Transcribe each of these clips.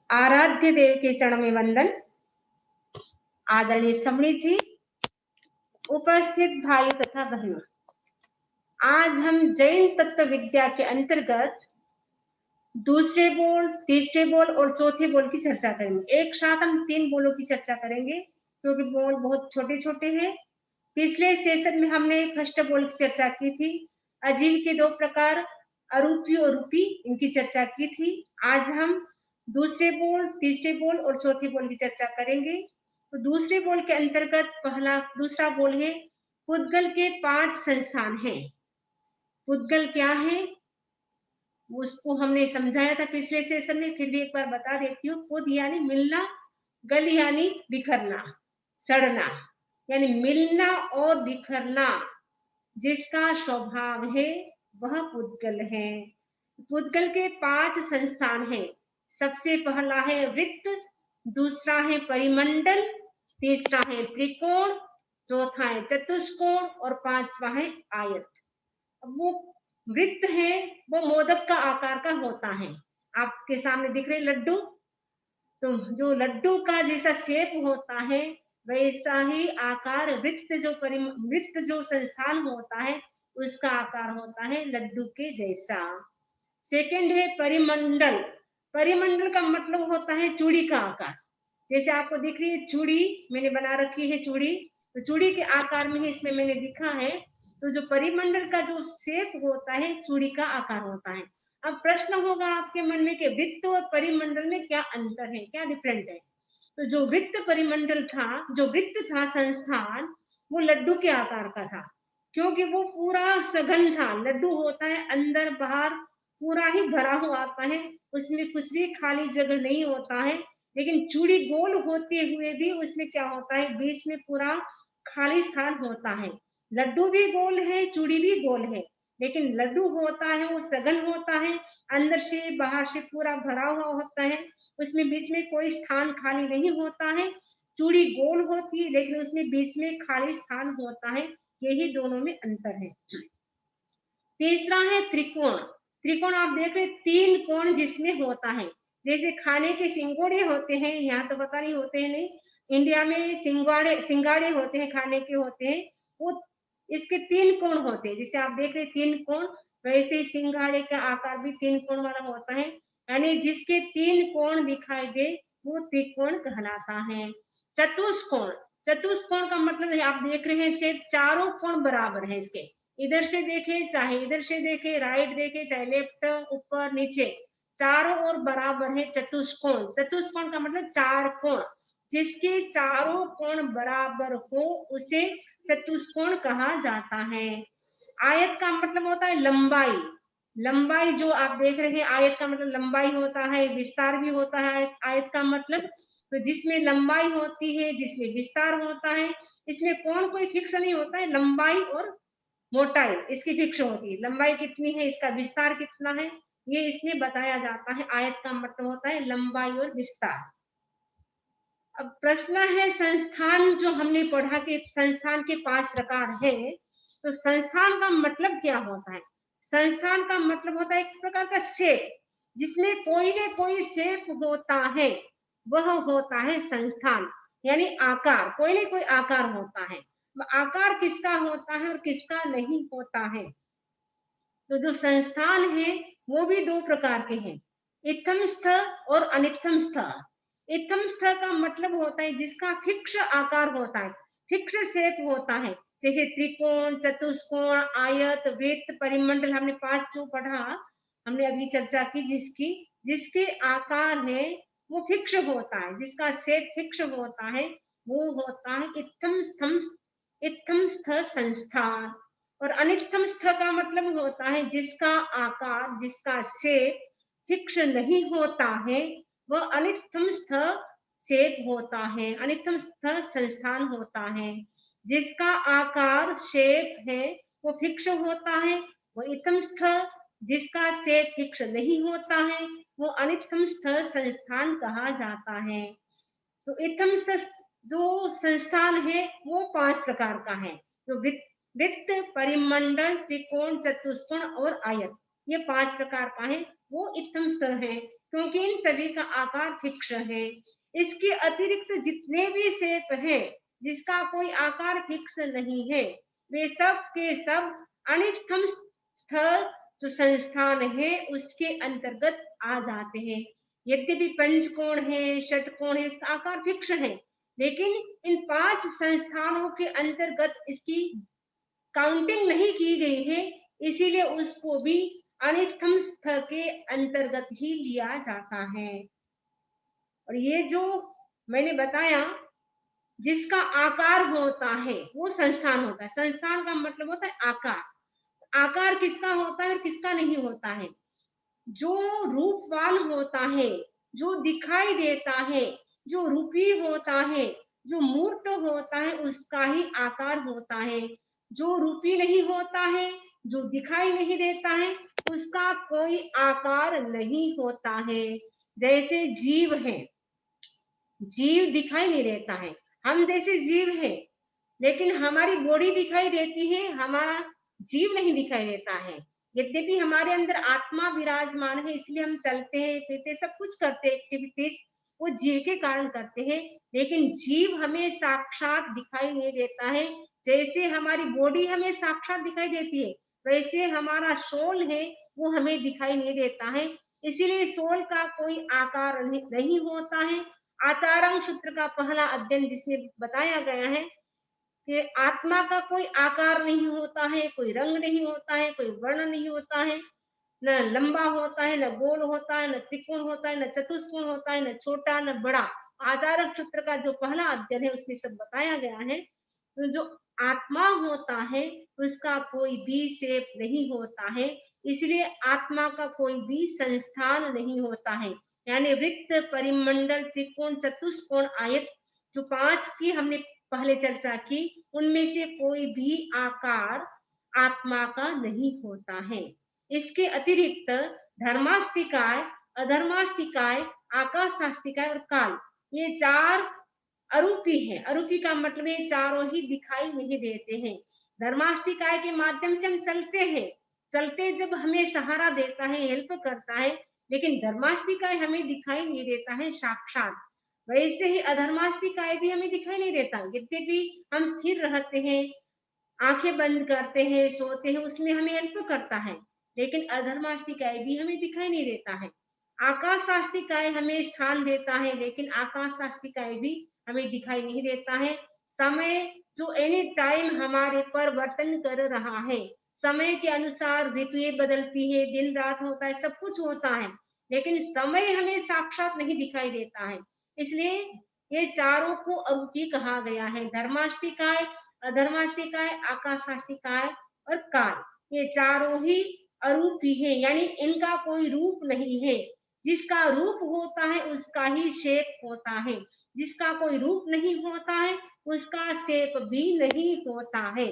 आराध्य देव के चरण में वंदन। आदरणीय समणी जी, उपस्थित भाई तथा बहनों, आज हम जैन तत्व विद्या के अंतर्गत दूसरे बोल, तीसरे बोल और चौथे बोल की चर्चा करेंगे। एक साथ हम 3 बोलों की चर्चा करेंगे क्योंकि बोल बहुत छोटे छोटे हैं। पिछले सेशन में हमने फर्स्ट बोल की चर्चा की थी, अजीव के 2 प्रकार, अरूपी और रूपी, इनकी चर्चा की थी। आज हम दूसरे बोल, तीसरे बोल और चौथे बोल की चर्चा करेंगे। तो दूसरे बोल के अंतर्गत दूसरा बोल है पुद्गल के 5 संस्थान हैं। पुद्गल क्या है उसको हमने समझाया था पिछले सेशन में, फिर भी एक बार बता देती हूँ। पुद यानी मिलना, गल यानी बिखरना, सड़ना, यानी मिलना और बिखरना जिसका स्वभाव है वह पुद्गल है। पुद्गल के 5 संस्थान हैं। सबसे पहला है वृत्त, दूसरा है परिमंडल, तीसरा है त्रिकोण, चौथा है चतुष्कोण और पांचवा है आयत। अब वो वृत्त है वो मोदक का आकार का होता है। आपके सामने दिख रहे लड्डू, तो जो लड्डू का जैसा शेप होता है वैसा ही आकार वृत्त जो संस्थान होता है उसका आकार होता है लड्डू के जैसा। सेकंड है परिमंडल। परिमंडल का मतलब होता है चूड़ी का आकार। जैसे आपको दिख रही है चूड़ी, मैंने बना रखी है चूड़ी, तो चूड़ी के आकार में ही इसमें मैंने लिखा है। तो जो परिमंडल का जो शेप होता है चूड़ी का आकार होता है। अब प्रश्न होगा आपके मन में कि वृत्त और परिमंडल में क्या अंतर है, क्या डिफरेंट है। तो जो वृत्त परिमंडल था, जो वृत्त था संस्थान, वो लड्डू के आकार का था क्योंकि वो पूरा सघन था। लड्डू होता है अंदर बाहर पूरा ही भरा हुआ आता है, उसमें कुछ भी खाली जगह नहीं होता है। लेकिन चूड़ी गोल होते हुए भी उसमें क्या होता है, बीच में पूरा खाली स्थान होता है। लड्डू भी गोल है, चूड़ी भी गोल है, लेकिन लड्डू होता है वो सघन होता है, अंदर से बाहर से पूरा भरा हुआ होता है, उसमें बीच में कोई स्थान खाली नहीं होता है। चूड़ी गोल होती है लेकिन उसमें बीच में खाली स्थान होता है। यही दोनों में अंतर है। तीसरा है त्रिकोण। त्रिकोण आप देख रहे 3 कोण जिसमें होता है। जैसे खाने के सिंगोड़े होते हैं, यहाँ तो पता नहीं होते हैं नहीं, इंडिया में सिंगाड़े होते हैं, खाने के होते हैं, वो इसके 3 कोण होते हैं। जैसे आप देख रहे 3 कोण, वैसे ही सिंगाड़े का आकार भी 3 कोण वाला होता है, यानी जिसके 3 कोण दिखाई दे वो त्रिकोण कहलाता है। चतुष्कोण, चतुष्कोण का मतलब है आप देख रहे हैं सिर्फ चारों कोण बराबर है इसके, इधर से देखे चाहे इधर से देखे, राइट देखे चाहे लेफ्ट, ऊपर नीचे, चारों ओर बराबर है चतुष्कोण। चतुष्कोण का मतलब 4 कोण, जिसके चारों कोण बराबर हो उसे चतुष्कोण कहा जाता है। आयत का मतलब होता है लंबाई। लंबाई जो आप देख रहे हैं, आयत का मतलब लंबाई होता है, विस्तार भी होता है आयत का मतलब। तो जिसमें लंबाई होती है, जिसमें विस्तार होता है, इसमें कोण कोई फिक्स नहीं होता है, लंबाई और मोटाई इसकी फिक्स होती है। लंबाई कितनी है, इसका विस्तार कितना है, ये इसमें बताया जाता है। आयत का मतलब होता है लंबाई और विस्तार। अब प्रश्न है संस्थान, जो हमने पढ़ा कि संस्थान के 5 प्रकार है, तो संस्थान का मतलब क्या होता है। संस्थान का मतलब होता है एक प्रकार का शेप, जिसमें कोई न कोई शेप होता है, वह होता है संस्थान, यानी आकार, कोई न कोई आकार होता है। आकार किसका होता है और किसका नहीं होता है। तो जो संस्थान है वो भी 2 प्रकार के हैं, इत्थम स्थ और अनित्थम स्थ। इत्थम स्थ का मतलब होता है जिसका फिक्स आकार होता है, फिक्स शेप होता है, जैसे त्रिकोण, चतुष्कोण, आयत, वृत्त, परिमंडल, हमने 5 जो पढ़ा, हमने अभी चर्चा की, जिसके आकार है वो फिक्स होता है, जिसका शेप फिक्स होता है, वो होता है इत्थम स्थ संस्थान। और अनित्थम स्थ का मतलब होता है जिसका आकार, जिसका शेप फिक्स नहीं होता है, वह अनित्थम स्थ शेप होता है, अनित्थम स्थ संस्थान होता है। जिसका आकार शेप है वो फिक्स होता है, वो इत्थम स्थ। जिसका शेप फिक्स नहीं होता है वो अनित्थम स्थ संस्थान कहा जाता है। तो इत्थम स्थ जो संस्थान है वो 5 प्रकार का है। तो वृत्त, परिमंडल, त्रिकोण, चतुष्कोण और आयत, ये 5 प्रकार का है, वो इत्थम स्थ है। क्योंकि इन सभी का आकार फिक्स है। इसके अतिरिक्त जितने भी शेप है जिसका कोई आकार फिक्स नहीं है, वे सब के सब अनिष्टतम स्थल जो संस्थान है उसके अंतर्गत आ जाते हैं। यद्यपि पंचकोण है, षटकोण है, इसका आकार फिक्स है, लेकिन इन 5 संस्थानों के अंतर्गत इसकी काउंटिंग नहीं की गई है, इसीलिए उसको भी अनिष्टतम स्थल के अंतर्गत ही लिया जाता है। और ये जो मैंने बताया जिसका आकार होता है वो संस्थान होता है। संस्थान का मतलब होता है आकार। आकार किसका होता है और किसका नहीं होता है? जो रूपवान होता है, जो दिखाई देता है, जो रूपी होता है, जो मूर्त होता है, उसका ही आकार होता है। जो रूपी नहीं होता है, जो दिखाई नहीं देता है, उसका कोई आकार नहीं होता है। जैसे जीव है, जीव दिखाई नहीं देता है। हम जैसे जीव है, लेकिन हमारी बॉडी दिखाई देती है, हमारा जीव नहीं दिखाई देता है। यद्यपि हमारे अंदर आत्मा विराजमान है, इसलिए हम चलते हैं, फिरते, सब कुछ करते एक्टिविटीज वो जीव के कारण करते हैं, लेकिन जीव हमें साक्षात दिखाई नहीं देता है। जैसे हमारी बॉडी हमें साक्षात दिखाई देती है, वैसे हमारा सोल है वो हमें दिखाई नहीं देता है। इसीलिए सोल का कोई आकार नहीं होता है। आचारंग सूत्र का पहला अध्ययन जिसमें बताया गया है कि आत्मा का कोई आकार नहीं होता है, कोई रंग नहीं होता है, कोई वर्ण नहीं होता है, न लंबा होता है, न गोल होता है, न त्रिकोण होता है, न चतुष्कोण होता है, न छोटा न बड़ा। आचारक सूत्र का जो पहला अध्ययन है उसमें सब बताया गया है। तो जो आत्मा होता है उसका कोई भी शेप नहीं होता है, इसलिए आत्मा का कोई भी संस्थान नहीं होता है। यानी वृत्त, परिमंडल, त्रिकोण, चतुष्कोण, आयत, जो 5 की हमने पहले चर्चा की, उनमें से कोई भी आकार आत्मा का नहीं होता है। इसके अतिरिक्त धर्मास्तिकाय, अधर्मास्तिकाय, आकाशास्तिकाय और काल, ये 4 अरूपी है। अरूपी का मतलब ये चारों ही दिखाई नहीं देते हैं। धर्मास्तिकाय के माध्यम से हम चलते हैं, चलते जब हमें सहारा देता है, हेल्प करता है, लेकिन धर्मास्तिकाय हमें दिखाई नहीं देता है साक्षात। वैसे ही अधर्मास्तिकाय भी हमें दिखाई नहीं देता, यद्यपि हम स्थिर रहते हैं, आंखें बंद करते हैं, सोते हैं, उसमें हमें हेल्प करता है, लेकिन अधर्मास्तिकाय भी हमें दिखाई नहीं देता है। आकाशास्तिकाय हमें स्थान देता है, लेकिन आकाशास्तिकाय भी हमें दिखाई नहीं देता है। समय जो एनी टाइम हमारे पर वर्तन कर रहा है, समय के अनुसार ऋतुएं बदलती है, दिन रात होता है, सब कुछ होता है, लेकिन समय हमें साक्षात नहीं दिखाई देता है। इसलिए ये चारों को अरूपी कहा गया है। धर्मास्तिकाय, अधर्मास्तिकाय, आकाशास्तिकाय और काल, ये चारों ही अरूपी है, यानी इनका कोई रूप नहीं है। जिसका रूप होता है उसका ही शेप होता है, जिसका कोई रूप नहीं होता है उसका शेप भी नहीं होता है।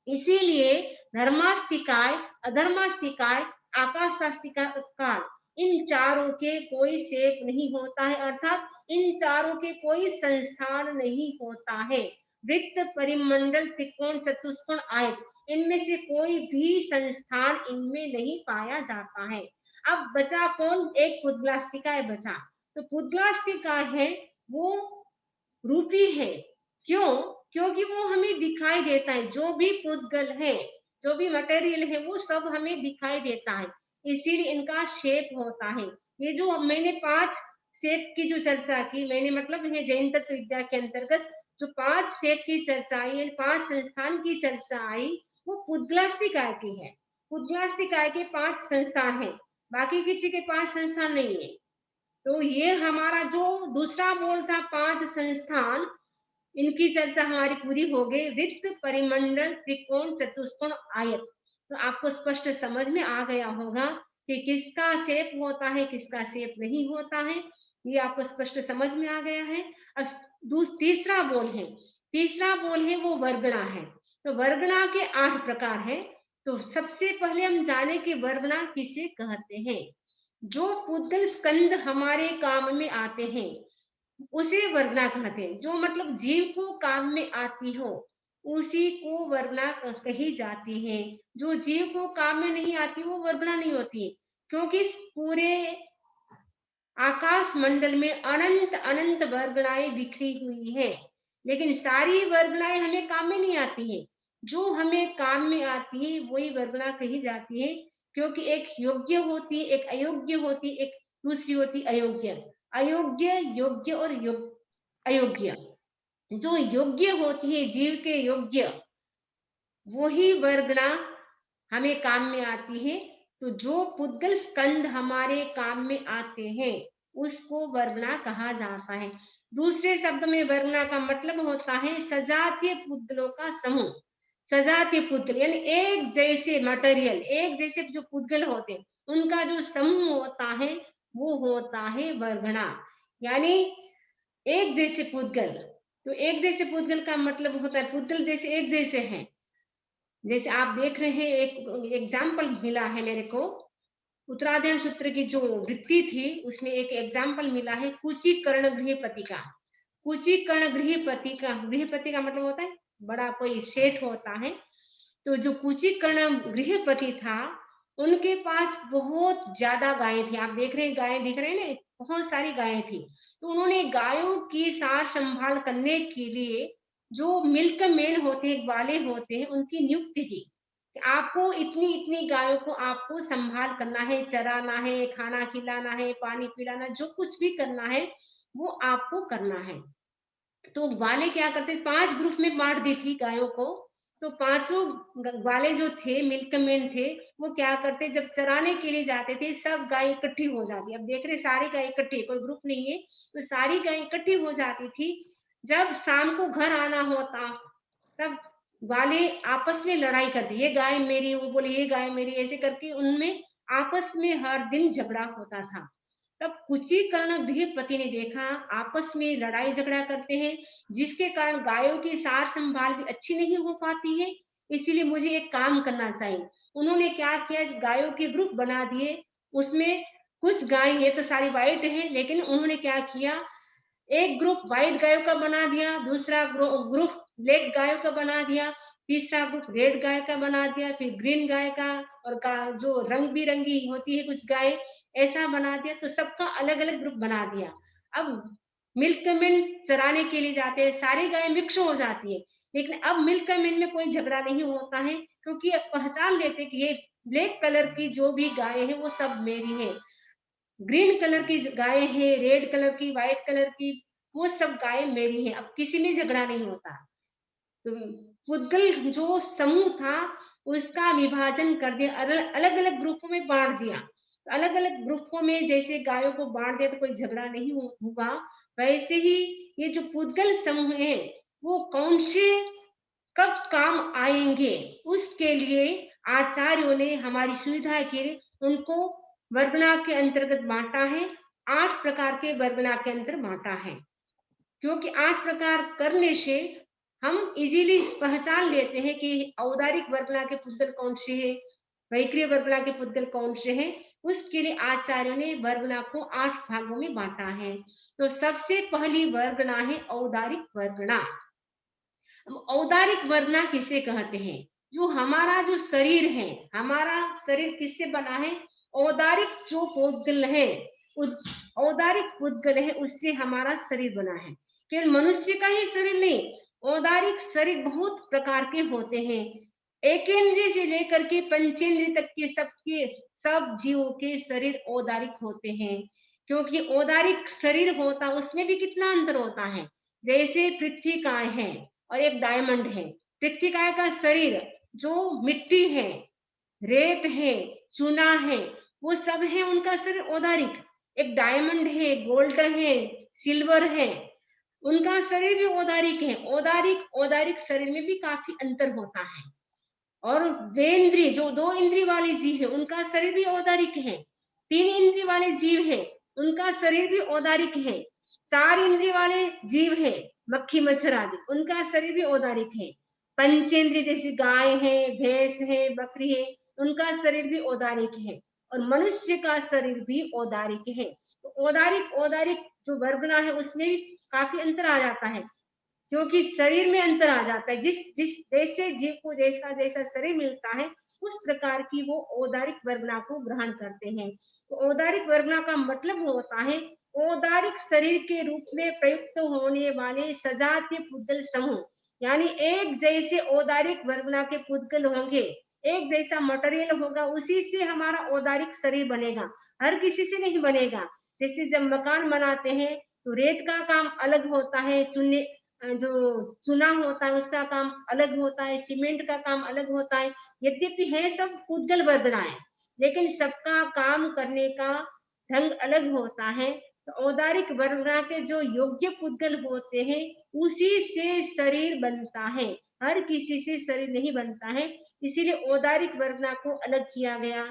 इसीलिए धर्मास्तिकाय, अधर्मास्तिकाय, आकाशास्तिकाय और काल, इन चारों के कोई शेप नहीं होता है, अर्थात इन चारों के कोई संस्थान नहीं होता है। वृत्त, परिमंडल, त्रिकोण, चतुष्कोण, आयत, इनमें से कोई भी संस्थान इनमें नहीं पाया जाता है। अब बचा कौन? एक पुद्गलास्तिकाय बचा। तो पुद्गलास्तिकाय है वो रूपी है। क्यों? क्योंकि वो हमें दिखाई देता है। जो भी पुद्गल है, जो भी मटेरियल है, वो सब हमें दिखाई देता है, इसीलिए इनका शेप होता है। ये जो मैंने 5 शेप की जो चर्चा की, मैंने मतलब है जैन तत्व विद्या के अंतर्गत जो 5 शेप की चर्चा आई, 5 संस्थान की चर्चा आई, वो पुद्गलास्तिकाय की है। पुद्गलास्तिकाय के 5 संस्थान है, बाकी किसी के 5 संस्थान नहीं है। तो ये हमारा जो दूसरा बोल था 5 संस्थान, इनकी चर्चा हमारी पूरी हो गई। वृत्त, परिमंडल, त्रिकोण, चतुष्कोण, आयत। तो आपको स्पष्ट समझ में आ गया होगा कि किसका शेप होता है, किसका शेप नहीं होता है, ये आपको स्पष्ट समझ में आ गया है। अब तीसरा बोल है, तीसरा बोल है वो वर्गणा है। तो वर्गणा के 8 प्रकार है। तो सबसे पहले हम जाने कि वर्गणा किसे कहते हैं। जो पुद्गल स्कंद हमारे काम में आते हैं उसे वर्गना कहते हैं। जो मतलब जीव को काम में आती हो उसी को वर्गना कही जाती है। जो जीव को काम में नहीं आती वो वर्गना नहीं होती, क्योंकि इस पूरे आकाश मंडल में अनंत अनंत वर्गणाएं बिखरी हुई हैं, लेकिन सारी वर्गणाएं हमें काम में नहीं आती है। जो हमें काम में आती है वही वर्गणा कही जाती है, क्योंकि एक योग्य होती है, एक अयोग्य होती है, एक दूसरी होती अयोग्य। अयोग्य, योग्य और अयोग्य। जो योग्य होती है, जीव के योग्य, वही वर्गणा हमें काम में आती है। तो जो पुद्गल स्कंद हमारे काम में आते हैं उसको वर्गणा कहा जाता है। दूसरे शब्द में वर्गणा का मतलब होता है सजातीय पुद्गलों का समूह। सजातीय पुद्गल यानी एक जैसे मटेरियल, एक जैसे जो पुद्गल होते हैं उनका जो समूह होता है वो होता है वर्गणा। यानी एक जैसे पुद्गल। तो एक जैसे पुद्गल का मतलब होता है पुद्गल जैसे एक जैसे हैं। जैसे आप देख रहे हैं, एक एग्जाम्पल मिला है मेरे को, उत्तराधायन सूत्र की जो वृत्ति थी उसमें एक एग्जाम्पल मिला है कुचीकर्ण गृहपति का। कुचीकर्ण गृहपति का मतलब होता है बड़ा कोई सेठ होता है। तो जो कुचीकर्ण गृहपति था उनके पास बहुत ज्यादा गायें थी। आप देख रहे हैं गायें दिख रहे हैं ना, बहुत सारी गायें थी। तो उन्होंने गायों की सार संभाल करने के लिए जो मिल्क मैन होते हैं, ग्वाले होते हैं, उनकी नियुक्ति की। आपको इतनी इतनी गायों को आपको संभाल करना है, चराना है, खाना खिलाना है, पानी पिलाना, जो कुछ भी करना है वो आपको करना है। तो ग्वाले क्या करते, 5 ग्रुप में बांट दी थी गायों को। तो पांचों ग्वाले जो थे, मिल्कमैन थे, वो क्या करते, जब चराने के लिए जाते थे सब गाय इकट्ठी हो जाती। अब देख रहे सारी गाय इकट्ठी, कोई ग्रुप नहीं है, तो सारी गाय इकट्ठी हो जाती थी। जब शाम को घर आना होता तब ग्वाले आपस में लड़ाई करते, ये गाय मेरी, वो बोले ये गाय मेरी, ऐसे करके उनमें आपस में हर दिन झगड़ा होता था। तब कुचीकर्ण गृहपति ने देखा आपस में लड़ाई झगड़ा करते हैं, जिसके कारण गायों की सार संभाल भी अच्छी नहीं हो पाती है। इसीलिए मुझे एक काम करना चाहिए। उन्होंने क्या किया, गायों के ग्रुप बना दिए। उसमें कुछ गाय, ये तो सारी वाइट है, लेकिन उन्होंने क्या किया, एक ग्रुप व्हाइट गायों का बना दिया, दूसरा ग्रुप ब्लैक गायों का बना दिया, तीसरा ग्रुप रेड गाय का बना दिया, फिर ग्रीन गाय का, और जो रंग बिरंगी होती है कुछ गाय, ऐसा बना दिया। तो सबका अलग अलग ग्रुप बना दिया। अब मिल्कमैन चराने के लिए जाते हैं, सारी गाय मिक्स हो जाती है, लेकिन अब मिल्कमैन में कोई झगड़ा नहीं होता है, क्योंकि अब पहचान लेते कि ये ब्लैक कलर की जो भी गाय है वो सब मेरी है, ग्रीन कलर की गाय है, रेड कलर की, व्हाइट कलर की, वो सब गाय मेरी है। अब किसी में झगड़ा नहीं होता। तो पुद्गल जो समूह था उसका विभाजन कर दिया, अलग अलग ग्रुपों में बांट दिया। अलग अलग ग्रुपों में जैसे गायों को बांट दिया तो कोई झगड़ा नहीं हुआ, वैसे ही ये जो पुद्गल समूह है वो कौन से कब काम आएंगे उसके लिए आचार्यों ने हमारी सुविधा के लिए उनको वर्गणा के अंतर्गत बांटा है। 8 प्रकार के वर्गणा के अंतर बांटा है, क्योंकि 8 प्रकार करने से हम इजीली पहचान लेते हैं कि औदारिक वर्गणा के पुद्गल कौन से हैं, वैक्रिय वर्गणा के पुद्गल कौन से हैं। उसके लिए आचार्यों ने वर्गणा को 8 भागों में बांटा है। तो सबसे पहली वर्गणा है औदारिक वर्गणा। औदारिक वर्गणा किसे कहते हैं, जो हमारा जो शरीर है, हमारा शरीर किससे बना है, औदारिक जो पुद्गल है, औदारिक पुद्गल है उससे हमारा शरीर बना है। केवल मनुष्य का ही शरीर नहीं, औदारिक शरीर बहुत प्रकार के होते हैं। एकेंद्रिय से लेकर के पंचेंद्रिय तक के सबके सब जीवों के शरीर औदारिक होते हैं। क्योंकि औदारिक शरीर होता उसमें भी कितना अंतर होता है। जैसे पृथ्वी काय है और एक डायमंड है। पृथ्वी काय का शरीर जो मिट्टी है, रेत है, चूना है, वो सब है उनका शरीर औदारिक। एक डायमंड है, गोल्ड है, सिल्वर है, उनका शरीर भी औदारिक है। औदारिक औदारिक शरीर में भी काफी अंतर होता है। और वेंद्रीय जो 2 इंद्रिय वाले जीव है उनका शरीर भी औदारिक है। 3 इंद्रिय वाले जीव है उनका शरीर भी औदारिक है। 4 इंद्रिय वाले जीव है, मक्खी मच्छर आदि, उनका शरीर भी औदारिक है। पंचेंद्रिय जैसे गाय है, भैंस है, बकरी है, उनका शरीर भी औदारिक है। और मनुष्य का शरीर भी औदारिक है। तो औदारिक औदारिक जो वर्गना है उसमें भी काफी अंतर आ जाता है, क्योंकि शरीर में अंतर आ जाता है। जिस जिस जैसे जीव को जैसा जैसा शरीर मिलता है उस प्रकार की वो औदारिक वर्गना को ग्रहण करते हैं। तो औदारिक वर्गना का मतलब होता है औदारिक शरीर के रूप में प्रयुक्त होने वाले सजातीय पुद्गल समूह, यानी एक जैसे औदारिक वर्गना के पुद्गल होंगे, एक जैसा मटेरियल होगा, उसी से हमारा औदारिक शरीर बनेगा, हर किसी से नहीं बनेगा। जैसे जब मकान बनाते हैं तो रेत का काम अलग होता है, चुनने जो चुना होता है उसका काम अलग होता है, सीमेंट का काम अलग होता है। यद्यपि है सब पुद्गल वर्गनाएं, लेकिन सबका काम करने का ढंग अलग होता है। तो औदारिक वर्गना के जो योग्य पुद्गल होते हैं उसी से शरीर बनता है, हर किसी से शरीर नहीं बनता है, इसीलिए औदारिक वर्गना को अलग किया गया।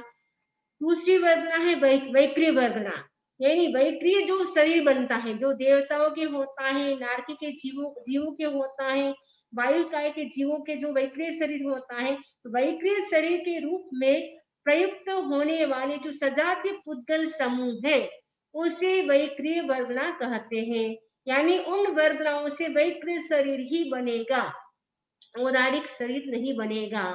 दूसरी वर्गना है वैक्रिय वर्गना, यानी वैक्रिय जो शरीर बनता है, जो देवताओं के होता है, नारकी के जीवों जीवों के होता है, वायुकाय के जीवों के जो वैक्रिय शरीर होता है, वैक्रिय शरीर के रूप में प्रयुक्त होने वाले जो सजातीय पुद्गल समूह है उसे वैक्रिय वर्गना कहते हैं। यानी उन वर्गनाओं से वैक्रिय शरीर ही बनेगा, औदारिक शरीर नहीं बनेगा।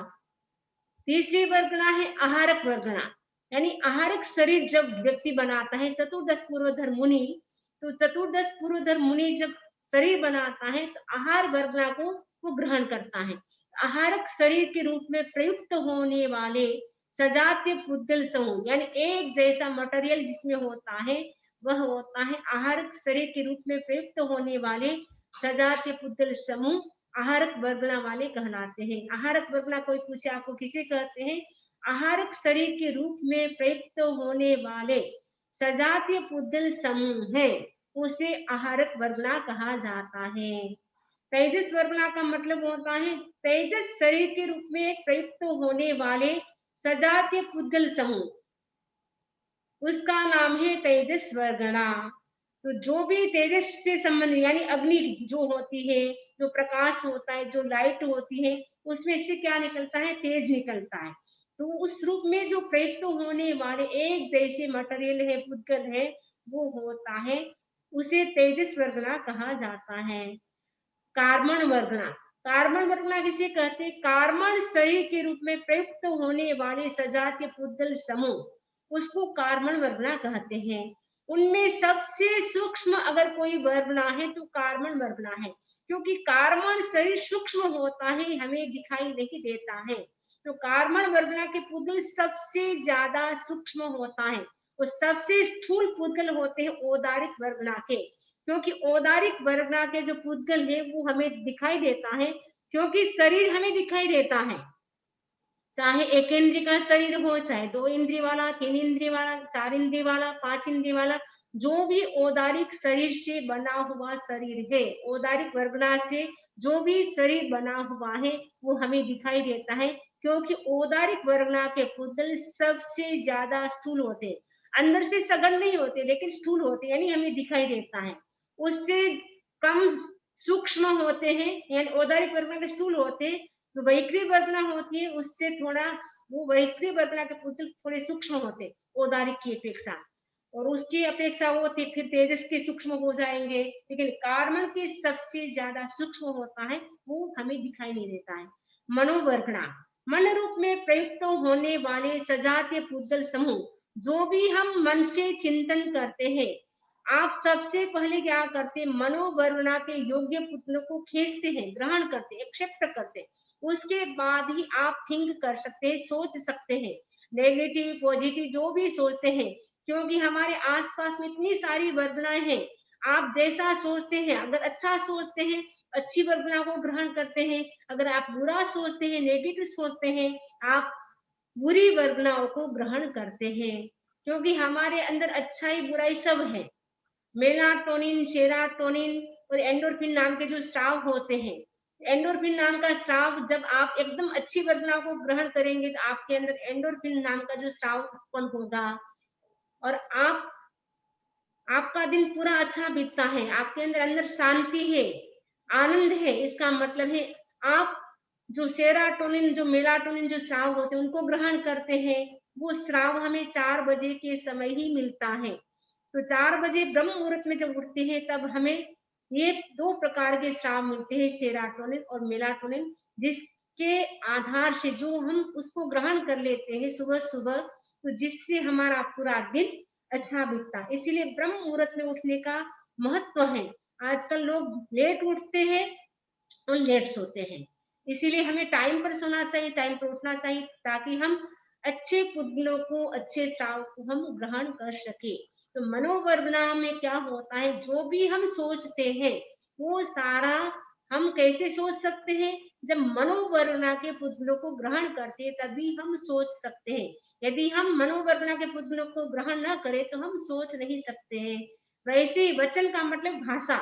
तीसरी वर्गना है आहारक वर्गना, यानी आहारक शरीर जब व्यक्ति बनाता है, चतुर्दश पूर्वधर मुनि, तो चतुर्दश पूर्वधर मुनि जब शरीर बनाता है तो आहार वर्गना को वो ग्रहण करता है। आहारक शरीर के रूप में प्रयुक्त होने वाले सजातीय पुद्गल समूह, यानी एक जैसा मटेरियल जिसमें होता है वह होता है आहारक शरीर के रूप में प्रयुक्त होने वाले सजातीय पुद्गल समूह, आहारक वर्गना वाले कहलाते हैं। आहारक वर्गना कोई पूछे आपको किसे कहते हैं? आहारक शरीर के रूप में प्रयुक्त होने वाले सजातीय पुद्गल समूह है, उसे आहारक वर्गना कहा जाता है। तेजस वर्गना का मतलब होता है तेजस शरीर के रूप में प्रयुक्त होने वाले सजातीय पुद्गल समूह, उसका नाम है तेजस वर्गना। तो जो भी तेजस से संबंधित, यानी अग्नि जो होती है, जो प्रकाश होता है, जो लाइट होती है, उसमें से क्या निकलता है? तेज निकलता है। तो उस रूप में जो प्रयुक्त होने वाले एक जैसे मटेरियल है, पुद्गल है, वो होता है, उसे तेजस वर्गना कहा जाता है। कार्बन वर्गना, कार्बन वर्गना किसे कहते हैं? कार्बन शरीर के रूप में प्रयुक्त होने वाले सजातीय पुद्गल समूह, उसको कार्बन वर्गना कहते हैं। उनमें सबसे सूक्ष्म अगर कोई वर्गना है तो कार्बन वर्गना है, क्योंकि कार्बन शरीर सूक्ष्म होता है, हमें दिखाई नहीं देता है। तो कार्बन वर्गना के पुद्गल सबसे ज्यादा सूक्ष्म होता है, और सबसे स्थूल पुद्गल होते हैं औदारिक वर्गना के, क्योंकि औदारिक वर्गना के जो पुद्गल है वो हमें दिखाई देता है, क्योंकि शरीर हमें दिखाई देता है, चाहे एक इंद्रिय का शरीर हो, चाहे दो इंद्रिय वाला, तीन इंद्रिय वाला, चार इंद्रिय वाला, पांच इंद्रिय वाला, जो भी औदारिक शरीर से बना हुआ शरीर है, औदारिक वर्गना से जो भी शरीर बना हुआ है वो हमें दिखाई देता है, क्योंकि औदारिक वर्गना के पुद्गल सबसे ज्यादा स्थूल होते हैं, अंदर से सघन नहीं होते लेकिन स्थूल होते, यानी हमें दिखाई देता है। उससे कम सूक्ष्म होते हैं, यानी औदारिक वर्गना के स्थूल होते हैं। तो वैक्री वर्गना होती है उससे थोड़ा, वो वैक्री वर्गना के पुद्गल थोड़े सूक्ष्म होते औदारिक की अपेक्षा, और उसकी अपेक्षा वो फिर तेजस के सूक्ष्म हो जाएंगे, लेकिन कार्बन के सबसे ज्यादा सूक्ष्म होता है, वो हमें दिखाई नहीं देता है। मनोवर्गना, मन रूप में प्रयुक्त होने वाले सजातीय पुद्गल समूह, जो भी हम मन से चिंतन करते हैं, आप सबसे पहले क्या करते हैं? मनोवर्गना के योग्य पुतलों को खींचते हैं, ग्रहण करते हैं, एक्सेप्ट करते हैं, उसके बाद ही आप थिंक कर सकते हैं, सोच सकते हैं, नेगेटिव पॉजिटिव जो भी सोचते हैं, क्योंकि हमारे आसपास में इतनी सारी वर्गनाएं हैं। आप जैसा सोचते हैं, अगर अच्छा सोचते हैं अच्छी वर्गना को ग्रहण करते हैं, अगर आप बुरा सोचते हैं, नेगेटिव सोचते हैं, आप बुरी वर्गनाओं को ग्रहण करते हैं, क्योंकि हमारे अंदर अच्छाई बुराई सब है। मेलाटोनिन, सेरोटोनिन और एंडोर्फिन नाम के जो स्राव होते हैं, एंडोर्फिन नाम का स्राव जब आप एकदम अच्छी वर्गना को ग्रहण करेंगे तो आपके अंदर एंडोर्फिन नाम का जो स्राव उत्पन्न होगा, और आपका दिन पूरा अच्छा बीतता है, आपके अंदर अंदर शांति है, आनंद है। इसका मतलब है आप जो सेरोटोनिन, जो मेलाटोनिन जो स्राव होते हैं उनको ग्रहण करते हैं, वो स्राव हमें 4 बजे के समय ही मिलता है। तो 4 बजे ब्रह्म मुहूर्त में जब उठते हैं तब हमें ये 2 प्रकार के स्राव मिलते हैं, सेरोटोनिन और मेलाटोनिन, जिस के आधार से जो हम उसको ग्रहण कर लेते हैं सुबह-सुबह, तो जिससे हमारा पूरा दिन अच्छा बीतता है। इसीलिए ब्रह्म मुहूर्त में उठने का महत्व है। आजकल लोग लेट उठते हैं और लेट सोते हैं। इसीलिए हमें टाइम पर सोना चाहिए, टाइम पर उठना चाहिए, ताकि हम अच्छे पुद्गलों को, अच्छे श्राव को हम ग्रहण कर सकें। तो मनोवरना में क्या होता है, जो भी हम सोचते हैं, वो सारा हम कैसे सोच सकते हैं? जब मनोवरना के पुद्गलों को ग्रहण करते हैं, तभी हम सोच सकते हैं। यदि हम मनोवरना के पुद्गलों को ग्रहण ना करें, तो हम सोच नहीं सकते हैं। वैसे ही वचन का मतलब भाषा।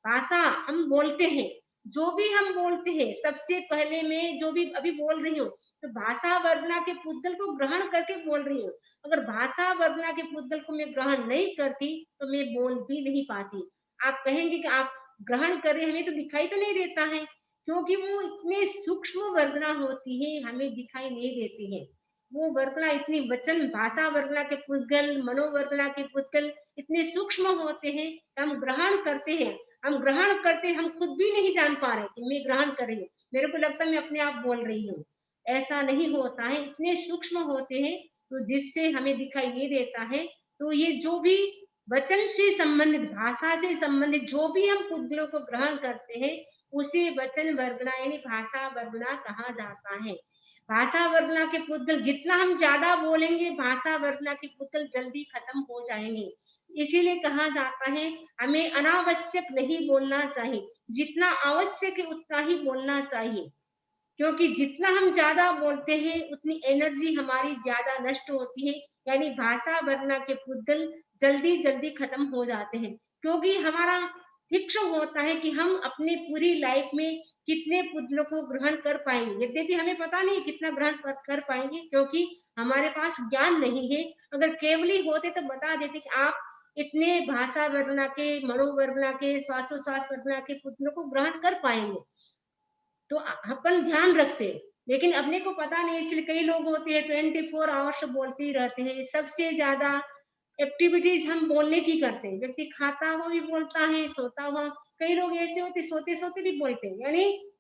भाषा हम बोलते हैं, जो भी हम बोलते हैं, सबसे पहले मैं जो भी अभी बोल रही हूँ, तो भाषा वर्णा के पुद्गल को ग्रहण करके बोल रही हूँ। अगर भाषा वर्णा के पुद्गल को मैं ग्रहण नहीं करती, तो मैं बोल भी नहीं पाती। आप कहेंगे कि आप ग्रहण कर रहे हैं, हमें तो दिखाई तो नहीं देता है, क्योंकि वो इतने सूक्ष्म वर्णा होती है, हमें दिखाई नहीं देती है। वो वर्णा इतनी वचन भाषा वर्णा के पुद्गल, मनोवर्णा के पुद्गल इतने सूक्ष्म होते हैं, हम ग्रहण करते हैं। हम ग्रहण करते, हम खुद भी नहीं जान पा रहे कि मैं ग्रहण कर रही हूँ। मेरे को लगता है मैं अपने आप बोल रही हूँ। ऐसा नहीं होता है, इतने सूक्ष्म होते हैं, तो जिससे हमें दिखाई नहीं देता है। तो ये जो भी वचन से संबंधित, भाषा से संबंधित जो भी हम पुद्गलों को ग्रहण करते हैं, उसे वचन वर्गना यानी भाषा वर्गना कहा जाता है। भाषा वर्गना के पुद्गल जितना हम ज्यादा बोलेंगे, भाषा वर्गना के पुद्गल जल्दी खत्म हो जाएंगे। इसीलिए कहा जाता है, हमें अनावश्यक नहीं बोलना चाहिए, जितना आवश्यक है उतना ही बोलना चाहिए। क्योंकि जितना हम ज्यादा बोलते हैं, उतनी एनर्जी हमारी ज्यादा नष्ट होती है, यानी भाषा वर्णा के पुद्गल जल्दी जल्दी खत्म हो जाते हैं। क्योंकि हमारा फिक्स होता है कि हम अपने पूरी लाइफ में कितने पुद्गलों को ग्रहण कर पाएंगे। यद्यपि हमें पता नहीं कितना ग्रहण कर पाएंगे, क्योंकि हमारे पास ज्ञान नहीं है। अगर केवली होते तो बता देते कि आप इतने भाषा वर्णा के, मनोवर्णा के, श्वासोश्वास वर्णा के पुद्गलों को ग्रहण कर पाएंगे, तो अपन ध्यान रखते हैं। लेकिन अपने को पता नहीं, इसलिए कई लोग होते हैं 24 आवर्स बोलते ही रहते हैं। सबसे ज्यादा एक्टिविटीज हम बोलने की करते हैं। व्यक्ति खाता हुआ भी बोलता है, सोता हुआ, कई लोग ऐसे होते सोते सोते भी बोलते हैं, यानी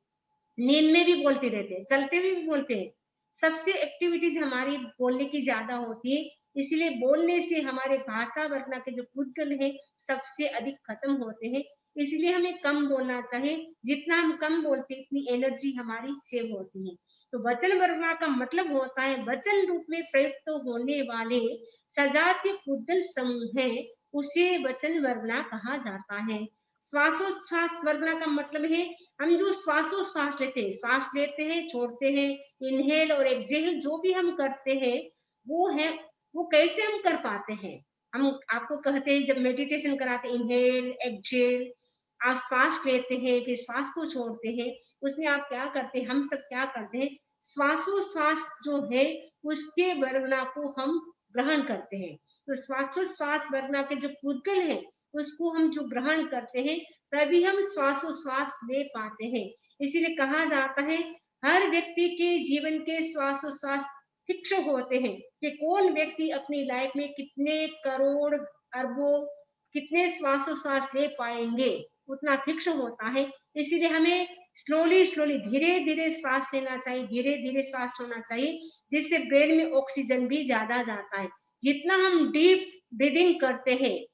नींद में भी बोलते रहते हैं, चलते हुए भी बोलते हैं। सबसे एक्टिविटीज हमारी बोलने की ज्यादा होती है। इसलिए बोलने से हमारे भाषा वर्णा के जो पुद्गल है, सबसे अधिक खत्म होते हैं। इसलिए हमें कम बोलना चाहिए। जितना हम कम बोलते हैं, इतनी एनर्जी हमारी सेव होती है। तो वचन वर्णा का मतलब होता है वचन रूप में प्रयुक्त होने वाले सजातीय पुद्गल समूह है, उसे वचन वर्णा कहा जाता है। श्वासोच्छ्वास वर्णा का मतलब है, हम जो श्वासोच्छ्वास लेते हैं, श्वास लेते हैं, छोड़ते हैं, इनहेल और एक्सहेल जो भी हम करते हैं, वो है, वो कैसे हम कर पाते हैं? हम आपको कहते हैं जब मेडिटेशन कराते हैं, इनहेल एक्सहेल, आप श्वास लेते हैं, फिर श्वास को छोड़ते हैं, उसमें आप क्या करते हैं, हम सब क्या करते हैं, श्वासोच्छ्वास जो है, उसके वर्णा को हम ग्रहण करते हैं। तो श्वासोच्छ्वास वर्णा के जो पुद्गल है, उसको हम जो ग्रहण करते हैं, तभी हम श्वासोच्छ्वास ले पाते हैं। इसीलिए कहा जाता है, हर व्यक्ति के जीवन के श्वासोच्छ्वास फिक्स होते हैं कि कौन व्यक्ति अपनी लाइफ में कितने करोड़ अरबों कितने श्वासोच्छ्वास ले पाएंगे, उतना फिक्स होता है। इसीलिए हमें स्लोली स्लोली धीरे धीरे श्वास लेना चाहिए, धीरे धीरे श्वास छोड़ना चाहिए, जिससे ब्रेन में ऑक्सीजन भी ज्यादा जाता है। जितना हम डीप ब्रीदिंग करते हैं,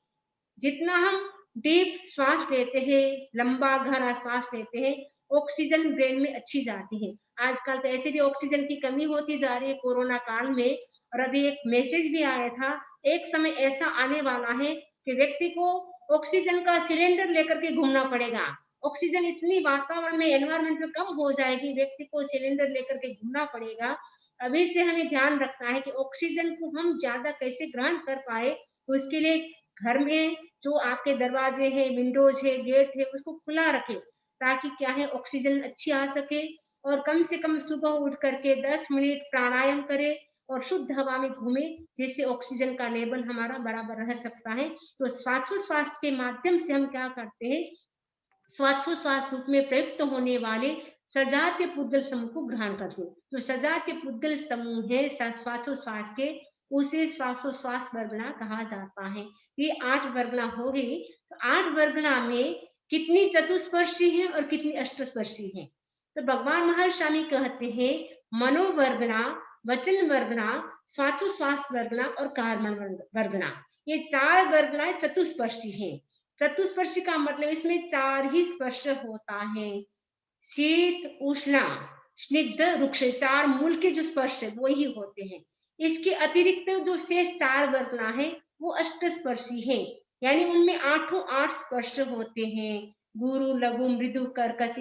जितना हम डीप श्वास लेते हैं, लंबा गहरा श्वास लेते हैं, ऑक्सीजन ब्रेन में अच्छी जाती है। आजकल तो ऐसे भी ऑक्सीजन की कमी होती जा रही है कोरोना काल में। और अभी एक मैसेज भी आया था, एक समय ऐसा आने वाला है कि व्यक्ति को ऑक्सीजन का सिलेंडर लेकर के घूमना पड़ेगा। ऑक्सीजन इतनी वातावरण में, एनवायरमेंट में कम हो जाएगी, व्यक्ति को सिलेंडर लेकर के घूमना पड़ेगा। अभी से हमें ध्यान रखना है कि ऑक्सीजन को हम ज्यादा कैसे ग्रहण कर पाए। उसके लिए घर में जो आपके दरवाजे हैं, विंडोज है, गेट है, उसको खुला रखें, ताकि क्या है, ऑक्सीजन अच्छी आ सके। और कम से कम सुबह उठ करके 10 मिनट प्राणायाम करें और शुद्ध हवा में घूमे, जिससे ऑक्सीजन का लेवल हमारा बराबर रह सकता है। तो श्वासोच्छ्वास के माध्यम से हम क्या करते हैं, श्वासोच्छ्वास रूप में प्रयुक्त होने वाले सजातीय पुद्गल समूह को ग्रहण करते हैं। तो सजातीय पुद्गल समूह है श्वासोच्छ्वास के, उसे श्वासोच्छ्वास वर्गना कहा जाता है। ये 8 वर्गना हो गई। तो 8 वर्गना में कितनी चतुस्पर्शी है और कितनी अष्टस्पर्शी है? तो भगवान महर्षि कहते हैं मनोवर्गना, वचन वर्गना, श्वासोश्वास वर्गना और कर्मण वर्गना। ये 4 वर्गना चतुस्पर्शी हैं। चतुस्पर्शी का मतलब इसमें 4 ही स्पर्श होता है। शीत, उष्ण, स्निग्ध, रुक्ष, 4 मूल के जो स्पर्श है वो ही होते हैं। इसके अतिरिक्त जो शेष 4 वर्गना है वो अष्टस्पर्शी है, यानी उनमें 8 स्पर्श होते हैं। गुरु, लघु, मृदु, कर्कश,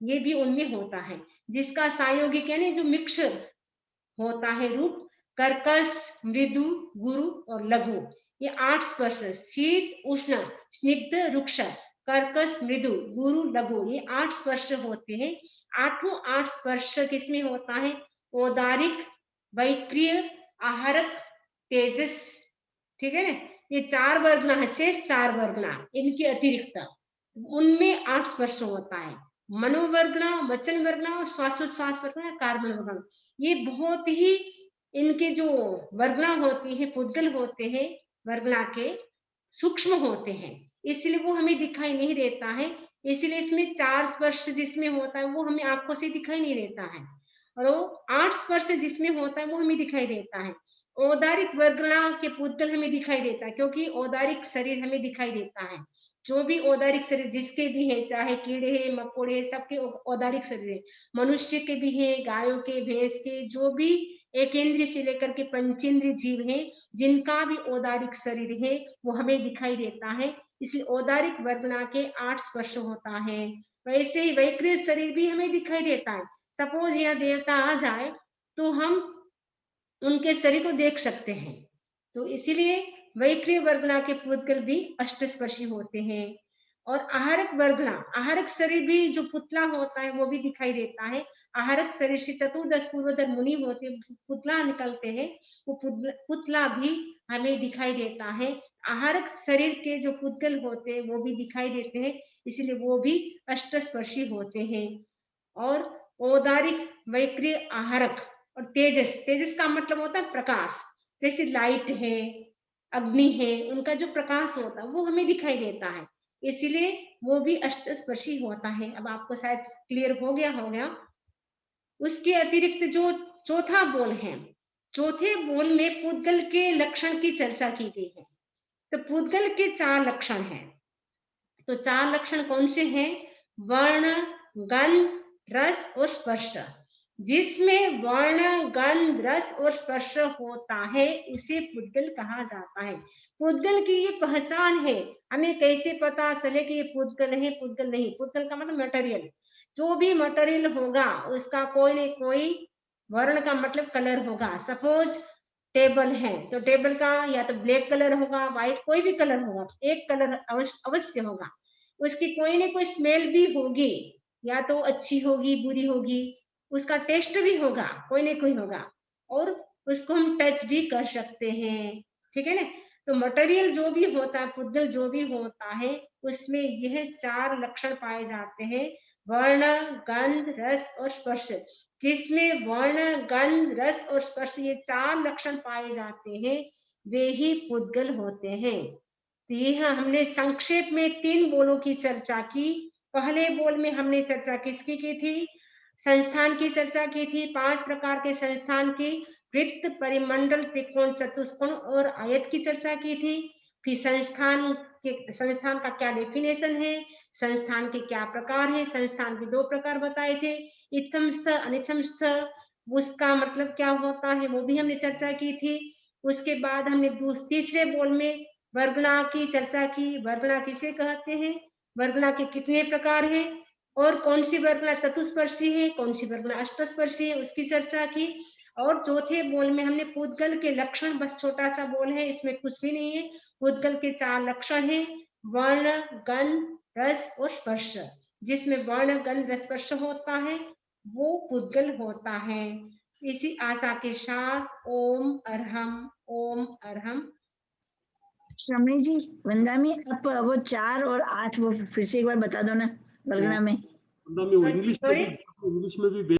ये भी उनमें होता है, जिसका संयोगिक यानी जो मिक्सर होता है रूप कर्कश, मृदु, गुरु और लघु। ये 8 स्पर्श, शीत, उष्ण, स्निग्ध, रुक्ष, कर्कश, मृदु, गुरु, लघु, ये 8 स्पर्श होते हैं। 8 स्पर्श किसमें होता है? औदारिक, वैक्रिय, आहारक, तेजस, ठीक है ना। ये 4 वर्गना है, शेष 4 वर्गना इनके अतिरिक्त उनमें 8 स्पर्श होता है। मनोवर्गना, वचन वर्गना और श्वासोश्वास वर्गना, कार्बन वर्गना। ये बहुत ही इनके जो वर्गना होती है, पुद्गल होते हैं, वर्गना के सूक्ष्म होते हैं, इसलिए वो हमें दिखाई नहीं देता है। इसलिए इसमें 4 स्पर्श जिसमें होता है वो हमें आंखों से दिखाई नहीं देता है, और वो 8 स्पर्श जिसमें होता है वो हमें दिखाई देता है। औदारिक वर्गना के पुद्गल हमें दिखाई देता है, क्योंकि औदारिक शरीर हमें दिखाई देता है। जो भी औदारिक शरीर जिसके भी है, चाहे कीड़े हैं, मकोड़े हैं, सबके औदारिक शरीर है। मनुष्य के भी है, गायों के, भैंस के, जो भी एक इंद्रिय से लेकर के पंचेंद्रिय जीव हैं, जिनका भी औदारिक शरीर है वो हमें दिखाई देता है। इसलिए औदारिक वर्गना के 8 स्पर्श होता है। वैसे ही वैकृत शरीर भी हमें दिखाई देता है। सपोज यहाँ देवता आ जाए तो हम उनके शरीर को देख सकते हैं। तो इसीलिए वैक्रिय वर्गना के पुद्गल भी अष्टस्पर्शी होते हैं। और आहारक वर्गना, आहारक शरीर भी जो पुतला होता है वो भी दिखाई देता है। आहारक शरीर से चतुर्दश पूर्वोदर मुनि होते पुतला निकलते हैं, वो पुतला भी हमें दिखाई देता है। आहारक शरीर के जो पुद्गल होते हैं वो भी दिखाई देते हैं, इसलिए वो भी अष्टस्पर्शी होते हैं। और औदारिक, वैक्रिय, आहारक और तेजस, तेजस का मतलब होता है प्रकाश, जैसे लाइट है, अग्नि है, उनका जो प्रकाश होता है वो हमें दिखाई देता है, इसलिए वो भी अष्टस्पर्शी होता है। अब आपको शायद क्लियर हो गया। उसके अतिरिक्त जो चौथा बोल है, चौथे बोल में पुद्गल के लक्षण की चर्चा की गई है। तो पुद्गल के 4 लक्षण हैं। तो 4 लक्षण कौन से हैं? वर्ण, गंध, रस और स्पर्श। जिसमें वर्ण, गंध, रस और स्पर्श होता है उसे पुद्गल कहा जाता है। पुद्गल की ये पहचान है। हमें कैसे पता चले कि ये पुद्गल है, पुद्गल नहीं? पुद्गल का मतलब मटेरियल, जो भी मटेरियल होगा उसका कोई न कोई वर्ण का मतलब कलर होगा। सपोज टेबल है तो टेबल का या तो ब्लैक कलर होगा, व्हाइट, कोई भी कलर होगा, एक कलर अवश्य होगा। उसकी कोई न कोई स्मेल भी होगी, या तो अच्छी होगी, बुरी होगी, उसका टेस्ट भी होगा, कोई न कोई होगा, और उसको हम टच भी कर सकते हैं, ठीक है ना। तो मटेरियल जो भी होता है, पुद्गल जो भी होता है, उसमें यह 4 लक्षण पाए जाते हैं, वर्ण, गंध, रस और स्पर्श। जिसमें वर्ण, गंध, रस और स्पर्श ये 4 लक्षण पाए जाते हैं, वे ही पुद्गल होते हैं। तो यह हमने संक्षेप में 3 बोलों की चर्चा की। पहले बोल में हमने चर्चा किसकी की थी? संस्थान की चर्चा की थी, 5 प्रकार के संस्थान की, वृत्त, परिमंडल, त्रिकोण, चतुष्कोण और आयत की चर्चा की थी। फिर संस्थान का क्या डेफिनेशन है, संस्थान के क्या प्रकार है, संस्थान के 2 प्रकार बताए थे, इत्थम स्थ, अनित्थम स्थ, उसका मतलब क्या होता है वो भी हमने चर्चा की थी। उसके बाद हमने तीसरे बोल में वर्गना की चर्चा की। वर्गना किसे कहते हैं, वर्गना के कितने प्रकार हैं, और कौन सी वर्गना चतुस्पर्शी है, कौन सी वर्गना अष्टस्पर्शी है, उसकी चर्चा की। और चौथे बोल में हमने पुद्गल के लक्षण, बस छोटा सा बोल है, इसमें कुछ भी नहीं है। पुद्गल के 4 लक्षण हैं, वर्ण, गंध, रस और स्पर्श। जिसमें वर्ण, गंध, रस, स्पर्श होता है वो पुद्गल होता है। इसी आशा के साथ ओम अरहम, ओम अरहम। श्रमणी जी, वंदा में अब वो 4 और 8 वो फिर से एक बार बता दो ना, वर्गना में। वंदा में इंग्लिश में भी